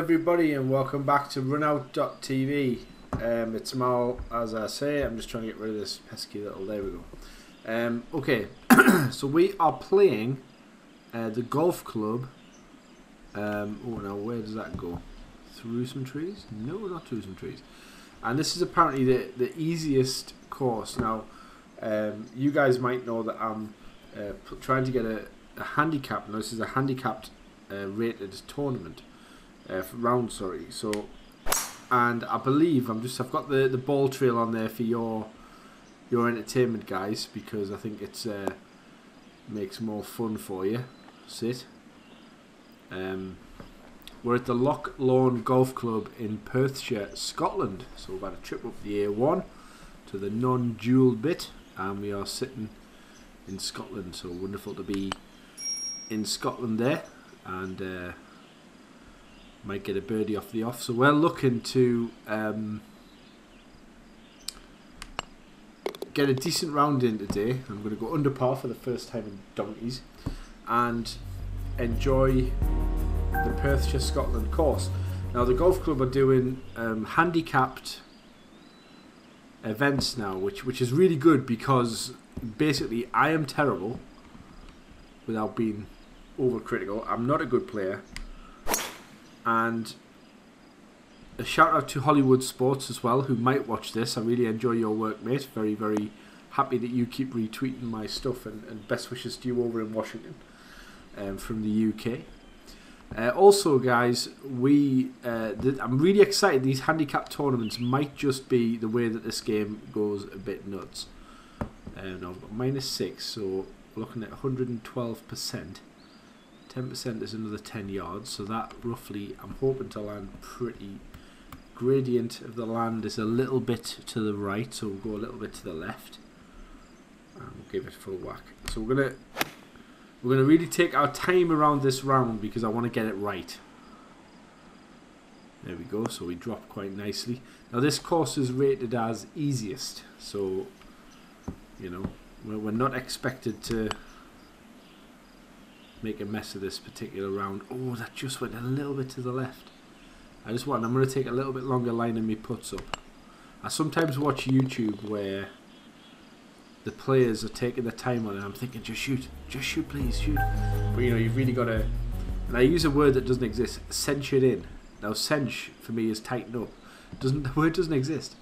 everybody and welcome back to runout.tv. It's Mal, as I say. I'm just trying to get rid of this pesky little, there we go. Okay, so we are playing the golf club. Oh, now where does that go? Through some trees? No, not through some trees. And this is apparently the easiest course. Now, you guys might know that I'm trying to get a handicap. Now, this is a handicapped rated tournament. Round, sorry. So, and I believe I've got the ball trail on there for your entertainment, guys, because I think it's makes more fun for you. Sit. We're at the Loch Lorne Golf Club in Perthshire, Scotland. So we've had a trip up the A1 to the non-dual bit, and we are sitting in Scotland. So wonderful to be in Scotland there, and might get a birdie off the off. So we're looking to get a decent round in today. I'm going to go under par for the first time in donkeys and enjoy the Perthshire, Scotland course. Now the golf club are doing handicapped events now, which is really good, because basically I am terrible, without being overcritical. I'm not a good player. And a shout out to Hollywood Sports as well, who might watch this. I really enjoy your work, mate. Very, very happy that you keep retweeting my stuff, and best wishes to you over in Washington from the UK. Also, guys, I'm really excited. These handicap tournaments might just be the way that this game goes a bit nuts. Now I've got -6, so we're looking at 112%. 10% is another 10 yards, so that roughly, I'm hoping to land pretty. Gradient of the land is a little bit to the right, so we'll go a little bit to the left, and we'll give it a full whack. So we're gonna really take our time around this round, because I want to get it right. There we go. So we drop quite nicely. Now this course is rated as easiest, so you know we're not expected to make a mess of this particular round. Oh, that just went a little bit to the left. I'm going to take a little bit longer lining me putts up. I sometimes watch YouTube where the players are taking their time on it, and I'm thinking, just shoot, please, shoot. But you know, you've really got to, and I use a word that doesn't exist, cinch it in. Now cinch for me is tighten up. The word doesn't exist.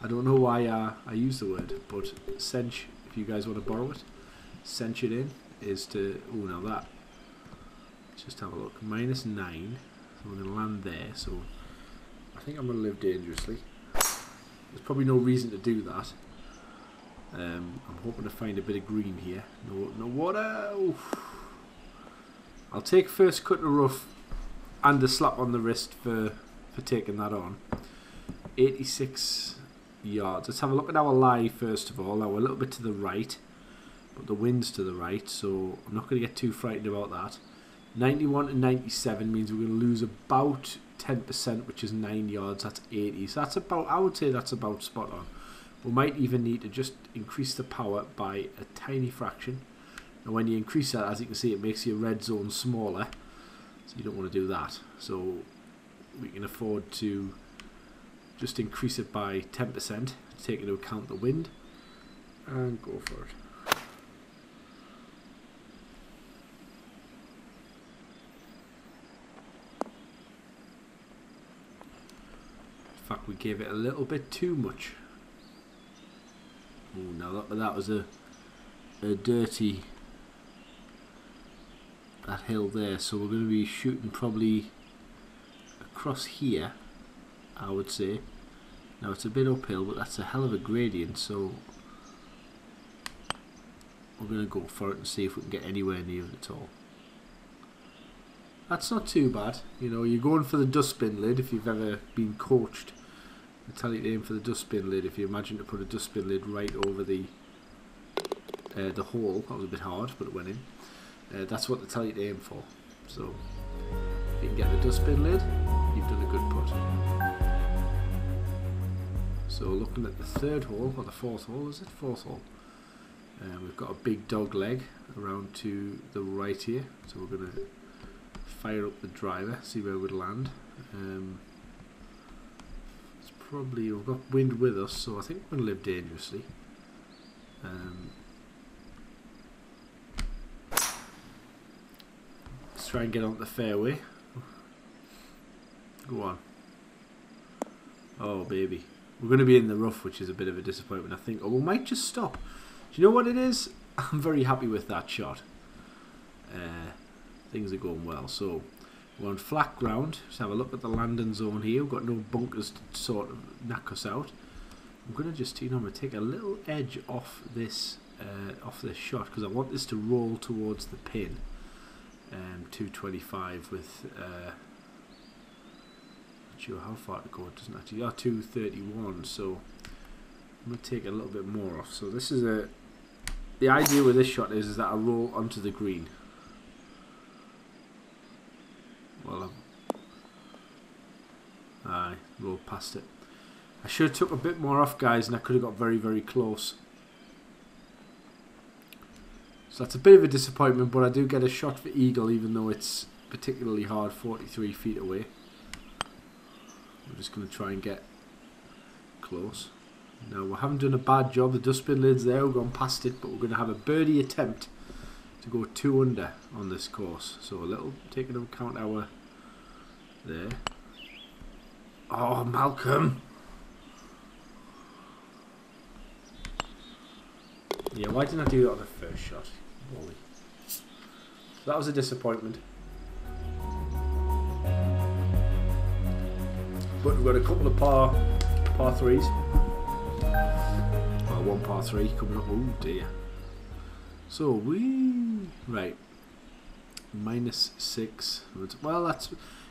I don't know why I use the word, but cinch, if you guys want to borrow it, cinch it in is to, oh, now that, let's just have a look. -9, so we're going to land there. So I think I'm going to live dangerously. There's probably no reason to do that. I'm hoping to find a bit of green here. No water. Oof. I'll take first cut to rough and a slap on the wrist for taking that on. 86 yards. Let's have a look at our lie first of all. Now we're a little bit to the right, but the wind's to the right, so I'm not going to get too frightened about that. 91 to 97 means we're going to lose about 10%, which is 9 yards. That's 80. So that's about, I would say that's about spot on. We might even need to just increase the power by a tiny fraction. And when you increase that, as you can see, it makes your red zone smaller. So you don't want to do that. So we can afford to just increase it by 10% to take into account the wind, and go for it. In fact, we gave it a little bit too much. Oh, now that was a dirty, that hill there. So we're going to be shooting probably across here, I would say. Now it's a bit uphill, but that's a hell of a gradient, so we're going to go for it and see if we can get anywhere near it at all. That's not too bad. You know, you're going for the dustbin lid if you've ever been coached. I tell you to aim for the dustbin lid. If you imagine to put a dustbin lid right over the hole, that was a bit hard, but it went in. That's what they tell you to aim for. So if you can get the dustbin lid, you've done a good putt. So looking at the third hole, or the fourth hole, is it? Fourth hole. We've got a big dog leg around to the right here, so we're going to fire up the driver, see where we'd land. It's probably, we've got wind with us, so I think we're going to live dangerously. Let's try and get onto the fairway. Go on. Oh baby. We're going to be in the rough, which is a bit of a disappointment, I think. Or we might just stop. Do you know what it is? I'm very happy with that shot. Things are going well. So we're on flat ground. Just have a look at the landing zone here. We've got no bunkers to sort of knock us out. I'm going to just, I'm going to take a little edge off this shot because I want this to roll towards the pin. 225 with not sure how far to go. It doesn't actually. 231. So I'm going to take a little bit more off. So this is the idea with this shot is that I roll onto the green. Well, I rolled past it. I should have took a bit more off, guys, and I could have got very, very close. So that's a bit of a disappointment, but I do get a shot for eagle, even though it's particularly hard, 43 feet away. I'm just going to try and get close. Now, we haven't done a bad job. The dustbin lid's there, we've gone past it, but we're going to have a birdie attempt to go 2 under on this course. So a little, taking into account our there. Oh, Malcolm. Yeah, why didn't I do that on the first shot? Holy. So that was a disappointment. But we've got a couple of par threes. Well, one par 3 coming up. Oh dear. So right. -6. Well, that's,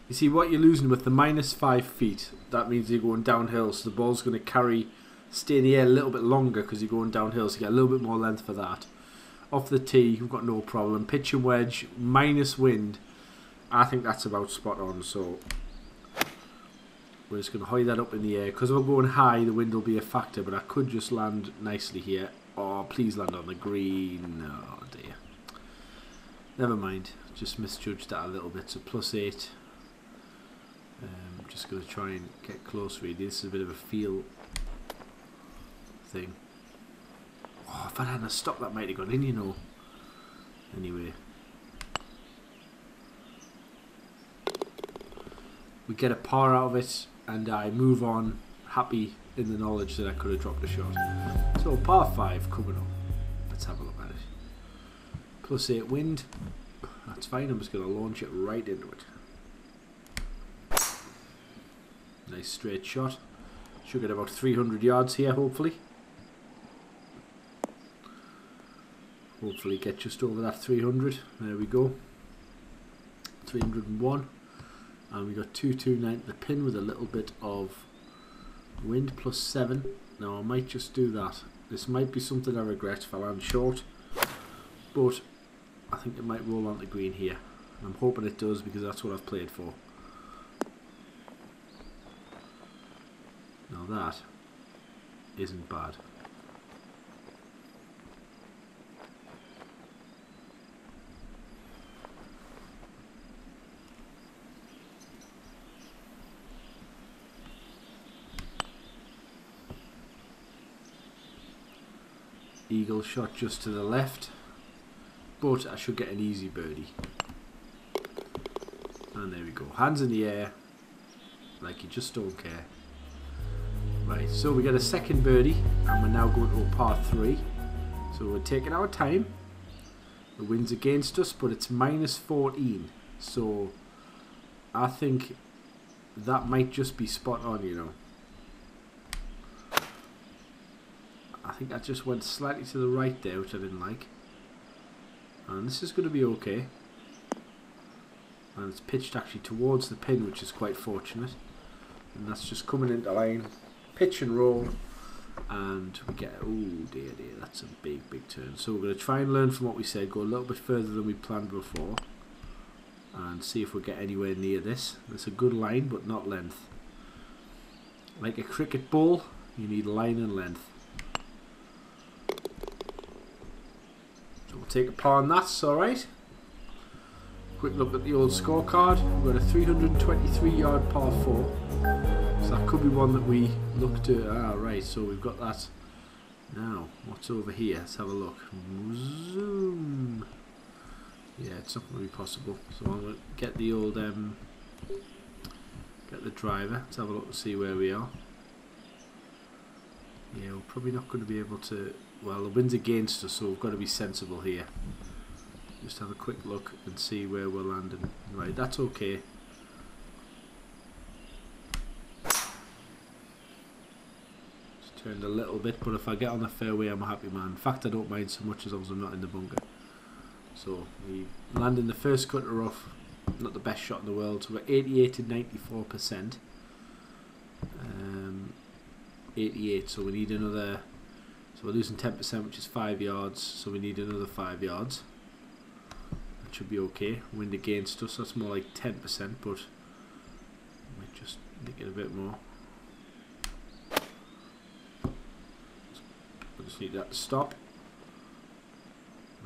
you see what you're losing with the -5 feet. That means you're going downhill, so the ball's going to stay in the air a little bit longer because you're going downhill, so you get a little bit more length for that. Off the tee, you've got no problem. Pitch and wedge, minus wind. I think that's about spot on. So we're just going to high that up in the air. Because we're going high, the wind will be a factor, but I could just land nicely here. Oh, please land on the green. Oh dear. Never mind. Just misjudged that a little bit. So +8. I'm just going to try and get close really. This is a bit of a feel thing. Oh, if I hadn't stopped, that might have gone in, you know. Anyway. We get a par out of it, and I move on, happy in the knowledge that I could have dropped a shot. So, par 5 coming up. Let's have a look at it. +8 wind. That's fine, I'm just going to launch it right into it. Nice straight shot. Should get about 300 yards here, hopefully. Hopefully get just over that 300. There we go. 301. And we got 229 to the pin with a little bit of wind, +7. Now I might just do that. This might be something I regret if I land short. But I think it might roll on the green here. I'm hoping it does because that's what I've played for. Now that isn't bad. Eagle shot just to the left, but I should get an easy birdie. And there we go. Hands in the air, like you just don't care. Right, so we get a second birdie, and we're now going to a par 3. So we're taking our time. The wind's against us, but it's -14. So I think that might just be spot on, you know. I think I just went slightly to the right there, which I didn't like. And this is going to be okay. And it's pitched actually towards the pin, which is quite fortunate. And that's just coming into line. Pitch and roll. And we get, oh dear, that's a big, big turn. So we're going to try and learn from what we said, go a little bit further than we planned before. And see if we get anywhere near this. It's a good line, but not length. Like a cricket ball, you need line and length. So we'll take a par on that, alright. Quick look at the old scorecard. We've got a 323 yard par 4. So that could be one that we look to. Ah, right, so we've got that. Now, what's over here? Let's have a look. Zoom. Yeah, it's not going to be possible. So I'm going to get the old, get the driver. Let's have a look and see where we are. Yeah, we're probably not going to be able to. Well, the wind's against us, so we've got to be sensible here. Just have a quick look and see where we're landing. Right, that's okay. Just turned a little bit, but if I get on the fairway, I'm a happy man. In fact, I don't mind so much as long as I'm not in the bunker. So we land in the first cut of rough. Not the best shot in the world. So we're 88 to 94%. 88. So we need another. So we're losing 10%, which is 5 yards. So we need another 5 yards. That should be okay. Wind against us. That's more like 10%, but we might just make it a bit more. I just need that to stop.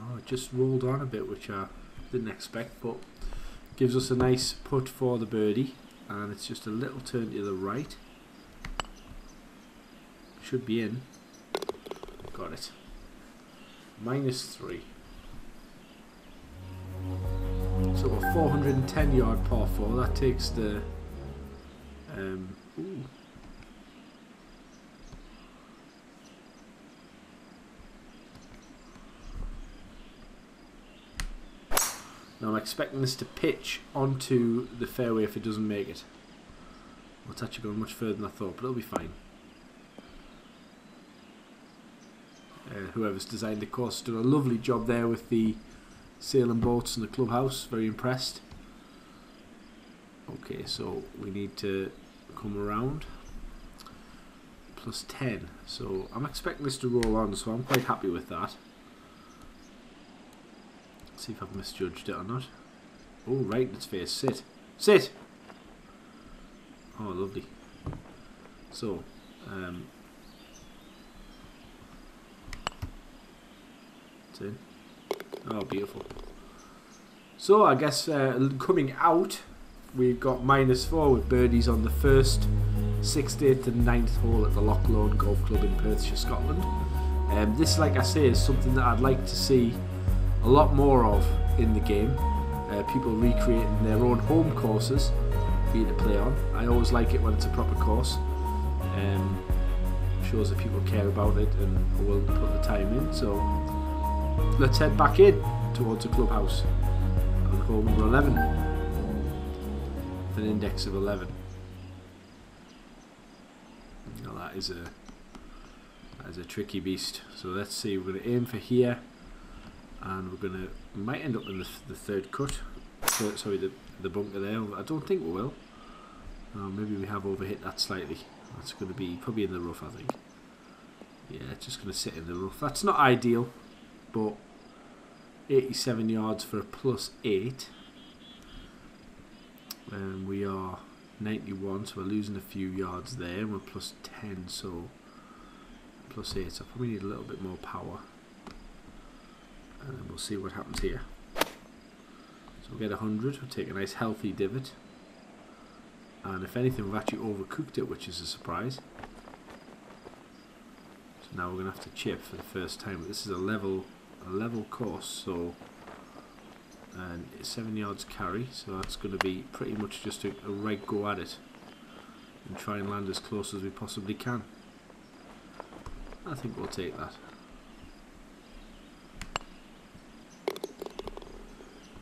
Oh, it just rolled on a bit, which I didn't expect, but gives us a nice putt for the birdie, and it's just a little turn to the right. Should be in. Got it. -3. So a 410 yard par 4. That takes the ooh. Now I'm expecting this to pitch onto the fairway if it doesn't make it. Well, it's actually going much further than I thought, but it'll be fine. Whoever's designed the course done a lovely job there with the sailing boats and the clubhouse. Very impressed. Okay, so we need to come around. +10. So I'm expecting this to roll on, so I'm quite happy with that. See if I've misjudged it or not. Oh, right in its face. Sit. Sit! Oh, lovely. So, it's in. Oh, beautiful. So, I guess coming out, we've got -4 with birdies on the 1st, 6th, 8th and 9th hole at the Loch Golf Club in Perthshire, Scotland. This, like I say, is something that I'd like to see a lot more of in the game. People recreating their own home courses for you to play on. I always like it when it's a proper course. Shows that people care about it and are willing to put the time in. So let's head back in towards the clubhouse on hole number 11 with an index of 11. Now that is a tricky beast. So let's see. We're going to aim for here. And we're gonna might end up in the third cut. Sorry, the bunker there. I don't think we will. Maybe we have overhit that slightly. That's going to be probably in the rough, I think. Yeah, it's just going to sit in the rough. That's not ideal, but 87 yards for a +8. We are 91, so we're losing a few yards there. We're +10, so +8. So I probably need a little bit more power. And then we'll see what happens here. So we'll get 100, we'll take a nice healthy divot. And if anything, we've actually overcooked it, which is a surprise. So now we're going to have to chip for the first time. But this is a level course, so and 7 yards carry, so that's going to be pretty much just a right go at it. And try and land as close as we possibly can. I think we'll take that.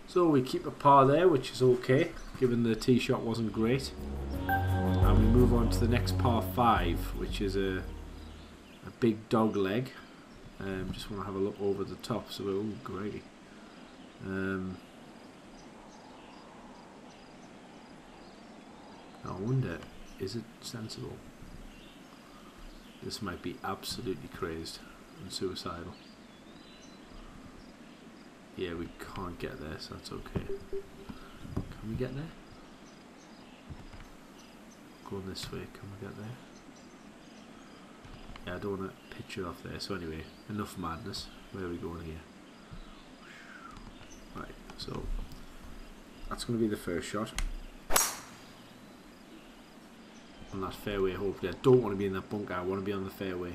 So we keep a par there, which is okay, given the tee shot wasn't great. And we move on to the next par 5, which is a big dog leg. Just want to have a look over the top. So, oh, great. I wonder, is it sensible? This might be absolutely crazed and suicidal. Yeah, we can't get there, so that's okay. Can we get there? Going this way, can we get there? Yeah, I don't want to pitch it off there, so anyway, enough madness. Where are we going here? Right, so That's going to be the first shot. On that fairway, hopefully. I don't want to be in that bunker. I want to be on the fairway.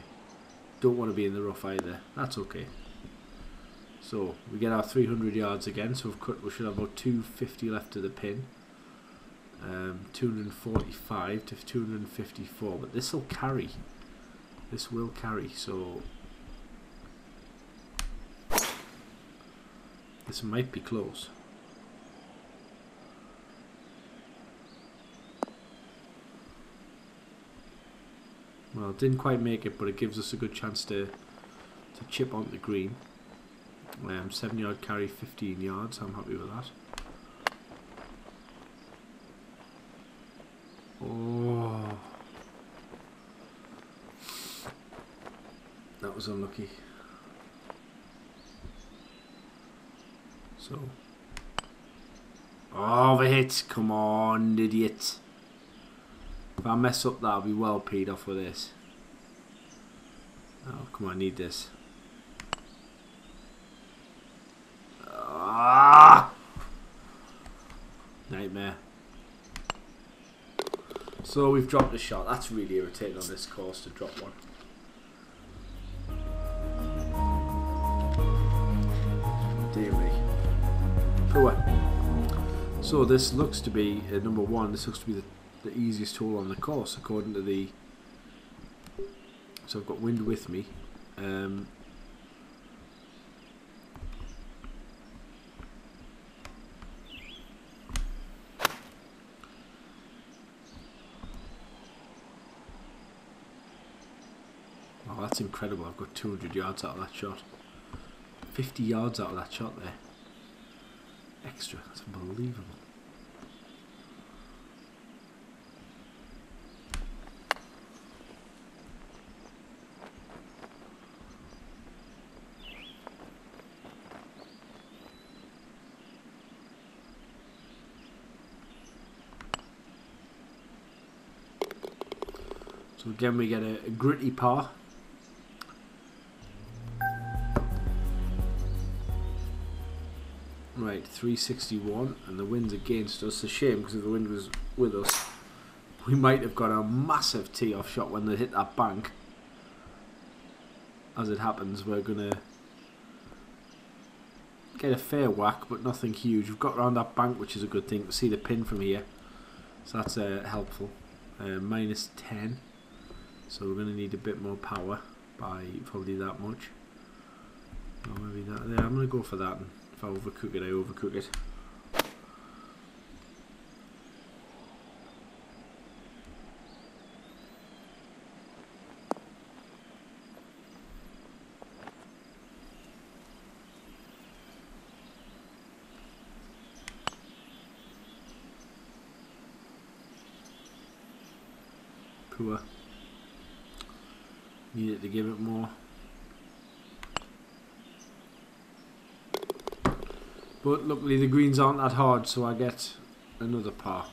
Don't want to be in the rough either. That's okay. So we get our 300 yards again. So we should have about 250 left to the pin. 245 to 254. But this will carry. This will carry. So this might be close. Well, didn't quite make it, but it gives us a good chance to chip onto the green. 7-yard carry, 15 yards. I'm happy with that. Oh, that was unlucky. So, overhit. Come on, idiot. If I mess up that, I'll be well paid off with this. Oh, come on, I need this. Ah! Nightmare. So we've dropped a shot. That's really irritating on this course to drop one. Dear me. Poor. So this looks to be number one. This looks to be the easiest hole on the course according to the. So I've got wind with me. Oh, that's incredible. I've got 200 yards out of that shot. 50 yards out of that shot there. Extra. That's unbelievable. So again we get a gritty par. Right, 361 and the wind's against us. It's a shame because if the wind was with us we might have got a massive tee off shot when they hit that bank. As it happens we're going to get a fair whack but nothing huge. We've got around that bank, which is a good thing to see the pin from here. So that's helpful. Minus 10. So we're going to need a bit more power by probably that much. Or maybe that. Yeah, I'm going to go for that. And if I overcook it, I overcook it. Poor. Needed to give it more. But luckily the greens aren't that hard, so I get another par.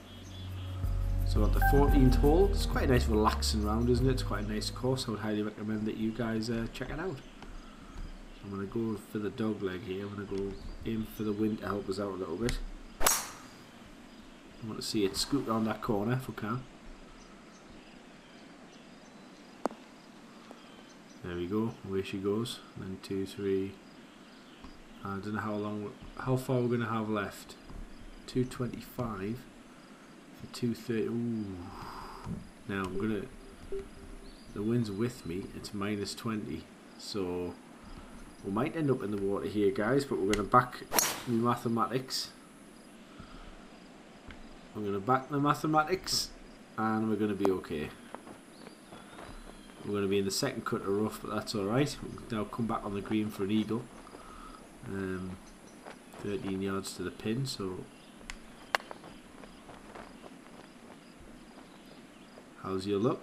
So at the 14th hole, it's quite a nice relaxing round, isn't it? It's quite a nice course. I would highly recommend that you guys check it out. I'm going to go for the dog leg here. I'm going to go aim for the wind to help us out a little bit. I want to see it scoot around that corner if we can. There we go, away she goes. 1, 2, 3. I don't know how far we're going to have left. 225 for 230. Ooh. Now I'm gonna. The wind's with me. It's minus 20, so we might end up in the water here, guys. But we're going to back the mathematics. We're going to back the mathematics, and we're going to be okay. We're going to be in the second cut of rough, but that's alright. We'll now come back on the green for an eagle. 13 yards to the pin, so how's your luck?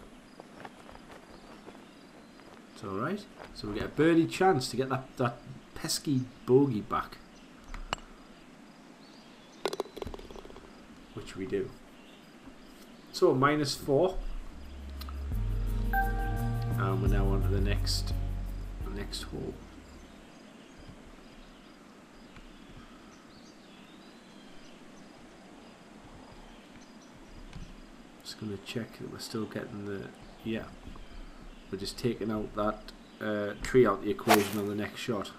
It's alright. So we get a birdie chance to get that pesky bogey back. Which we do. So minus 4. And we're now on to the next hole. Just going to check that we're still getting the... Yeah. We're just taking out that tree out the equation on the next shot.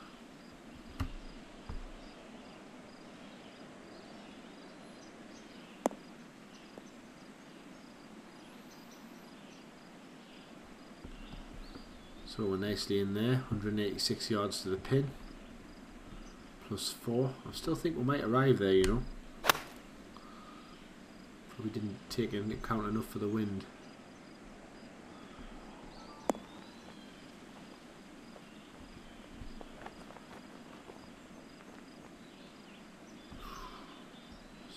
So we're nicely in there, 186 yards to the pin, plus 4. I still think we might arrive there, you know. Probably didn't take into account enough for the wind.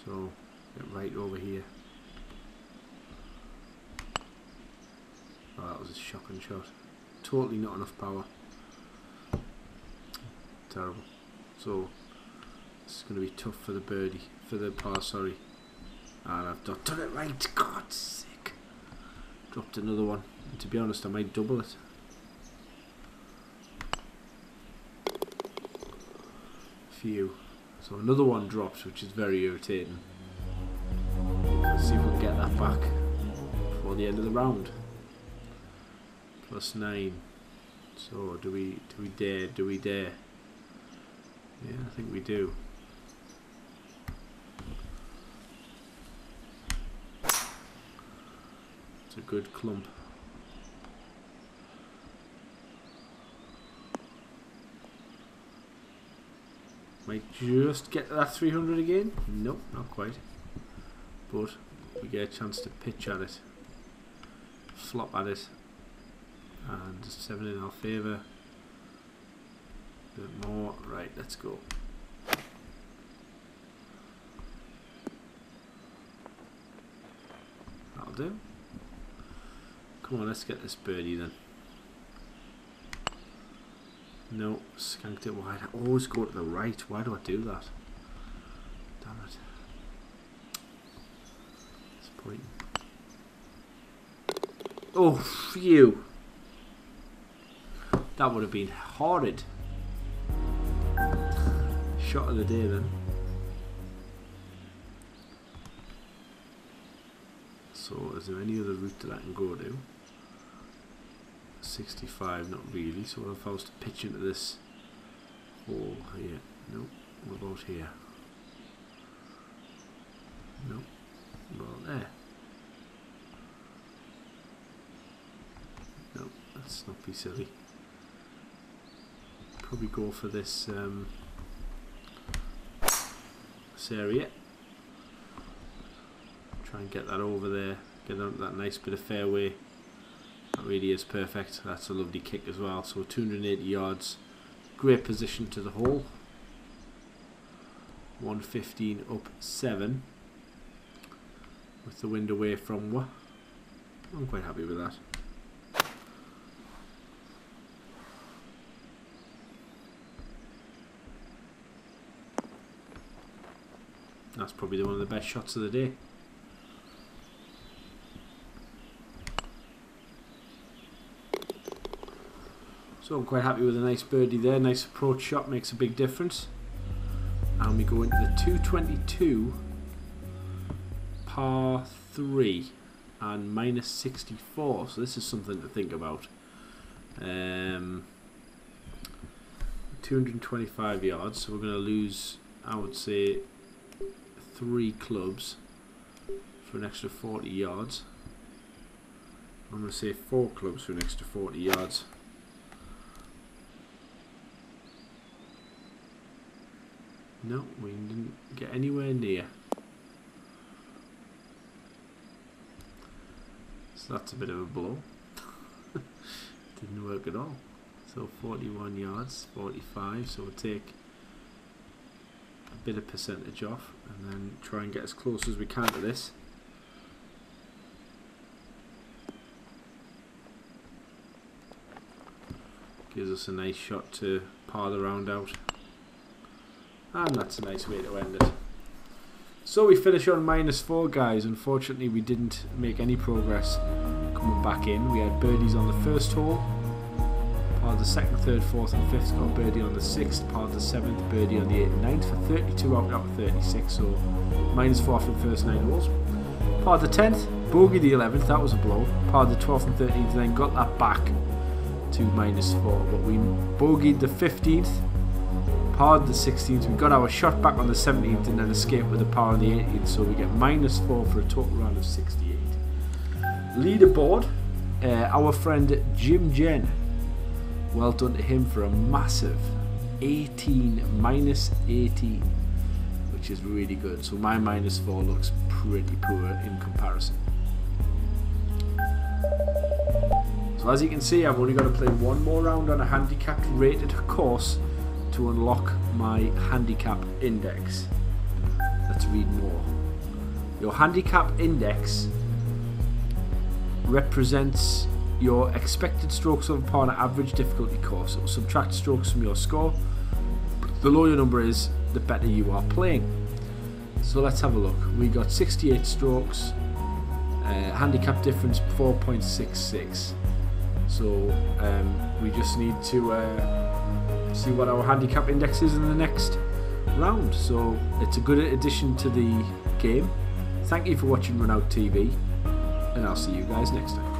So, get right over here. Oh, that was a shocking shot. Totally not enough power. Terrible. So this is going to be tough for the birdie, for the par, sorry. And I've not done it right. God's sake. Dropped another one. And to be honest, I might double it. Phew. So another one drops, which is very irritating. Let's see if we can get that back before the end of the round. Plus 9. So do we dare? Do we dare? Yeah, I think we do. It's a good clump. Might just get that 300 again. Nope, not quite. But we get a chance to pitch at it, flop at it. And just 7 in our favour. A bit more. Right, let's go. That'll do. Come on, let's get this birdie then. No, skanked it wide. I always go to the right. Why do I do that? Damn it. Disappointing. Oh, phew. That would have been horrid. Shot of the day then. So is there any other route that I can go to? 65, not really. So what if I was to pitch into this hole here? Nope. What about here? Nope. What about there? Nope. Let's not be silly. Probably go for this this area. Try and get that over there, get onto that nice bit of fairway. That really is perfect. That's a lovely kick as well. So 280 yards, great position to the hole. 115 up 7 with the wind away from me. I'm quite happy with that. That's probably one of the best shots of the day. So I'm quite happy with a nice birdie there. Nice approach shot, makes a big difference. And we go into the 222 par 3 and minus 64. So this is something to think about. 225 yards. So we're going to lose, I would say, 3 clubs for an extra 40 yards. I'm going to say 4 clubs for an extra 40 yards. No, we didn't get anywhere near. So that's a bit of a blow. Didn't work at all. So 41 yards, 45, so we'll take a bit of percentage off and then try and get as close as we can to this. Gives us a nice shot to par the round out. And that's a nice way to end it. So we finish on -4, guys. Unfortunately, we didn't make any progress coming back in. We had birdies on the first hole, par the 2nd, 3rd, 4th and 5th, got a birdie on the 6th, par the 7th, birdie on the 8th and 9th for 32 out of 36, so -4 for the first 9 holes. Parred the 10th, bogeyed the 11th, that was a blow. Parred the 12th and 13th, then got that back to -4. But we bogeyed the 15th, parred the 16th, we got our shot back on the 17th, and then escaped with a par on the 18th. So we get -4 for a total round of 68. Leaderboard, our friend Jim Jen. Well done to him for a massive 18, -18. Which is really good. So my -4 looks pretty poor in comparison. So as you can see, I've only got to play one more round on a handicapped rated course to unlock my handicap index. Let's read more. Your handicap index represents your expected strokes over par on an average difficulty course. It will subtract strokes from your score. The lower your number is, the better you are playing. So let's have a look. We got 68 strokes, handicap difference 4.66. So we just need to see what our handicap index is in the next round. So it's a good addition to the game. Thank you for watching Run Out TV, and I'll see you guys next time.